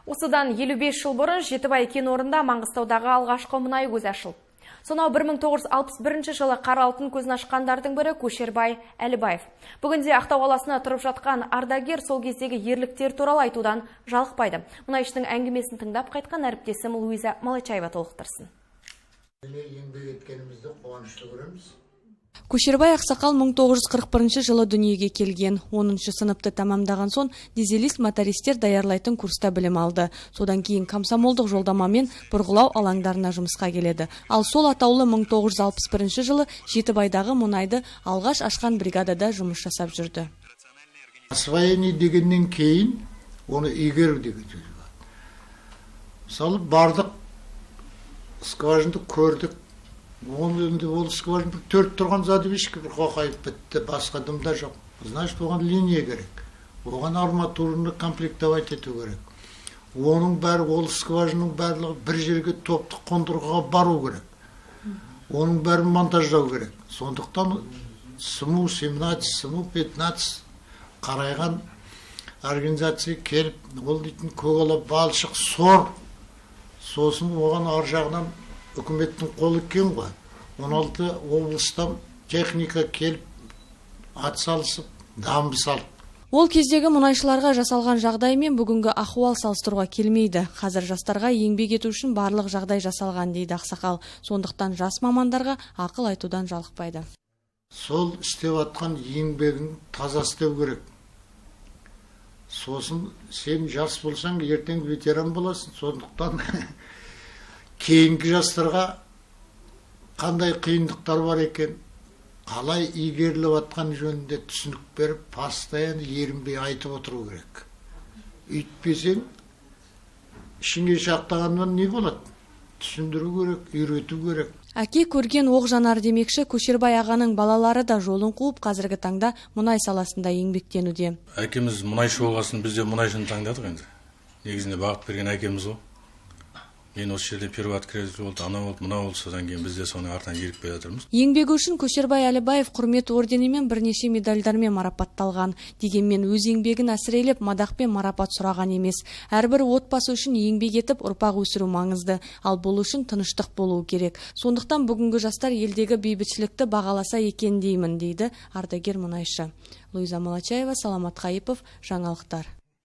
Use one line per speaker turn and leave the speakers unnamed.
Осыдан 55 жыл бұрын Жетібай кен орнында Маңғыстаудағы алғашқы мұнай көзі ашылды. Сонау 1961 жылы қара алтын көзін ашқандардың бірі Көшербай Әлібаев. Бүгінде Ақтау қаласына тұрып жатқан ардагер сол кездегі ерліктер туралы айтудан жалықпайды. Мұнайшының әңгімесін тыңдап қайтқан әріптесім Луиза Малачаева толықтырсын.
Еңбек еткенімізді қуанышты көреміз.
Көшербай ақсақал 1941 жылы дүниеге келген. 10-шы сыныпты тамамдаған соң дизелист мотористер даярлайтын курста білім алды. Содан кейін комсомолдық жолдамамен бұрғылау алаңдарына жұмысқа келеді. Ал сол атаулы 1961 жылы Жетібайдағы мұнайды алғаш ашқан бригадада жұмыс жасап жүрді.
Освоение дегеннен кейін оны игеру деген сөз бар. Мысалы бардық, скважинды көрдік. Оны енді ол скважин бір төрт тұрған задвижка бір қоқайып бітті, басқа дымда жоқ. Значит, оған линия керек. Оған арматураны комплектовать ету керек. Оның бәрі, ол скважинның барлығы бір жерге топтық қондырғыға бару керек. Оның бәрін монтаждау керек. Сондықтан СМУ 17, СМУ 15 қарайған организация келіп, ол дейтін көгала балшық сор. Сосын оған ар жағынан үкіметтің қолы кен ғой. 16 облыстан техника келіп, ат салысып, дамбы салып.
Ол кездегі мұнайшыларға жасалған жағдай мен бүгінгі ахуал салыстыруға келмейді. Қазір жастарға еңбек ету үшін барлық жағдай жасалған дейді ақсақал. Сондықтан жас мамандарға ақыл айтудан жалықпайды.
Сол істеп атқан еңбегін таза істеу керек. Сосын сен жас болсаң, ертең ветеран боласың. Сондықтан кейінгі жастарға қандай қиындықтар бар екен, қалай игеріліп атқан жөнінде түсінік беріп, постоянно ерінбей айтып отыру керек. Үйтпесең, ішіңе шақтағаннан не болады? Түсіндіру керек, үйрету керек.
Әке көрген оқ жанар демекші, Көшербай ағаның балалары да жолын қуып, қазіргі таңда мұнай саласында еңбектенуде.
Әкеміз мұнайшы болғасын, біз де мұнайшыны таңдадық енді. Негізінде бағыт берген әкеміз ғой. Мен осы жерде первый открытие болды, ана болды, мына болды, содан кейін біз де соның артынан еріп жатырмыз.
Еңбегі үшін Көшербай Әлібаев құрмет орденімен бірнеше медальдармен марапатталған. Дегенмен өз еңбегін әсірелеп, мадақпен марапат сұраған емес. Әрбір отбасы үшін еңбек етіп, ұрпақ өсіру маңызды, ал бұл үшін тыныштық болуы керек. Сондықтан бүгінгі жастар елдегі бейбітшілікті бағаласа екен деймін, дейді ардагер мұнайшы. Луиза Малачаева, Саламат Қайыпов, жаңалықтар.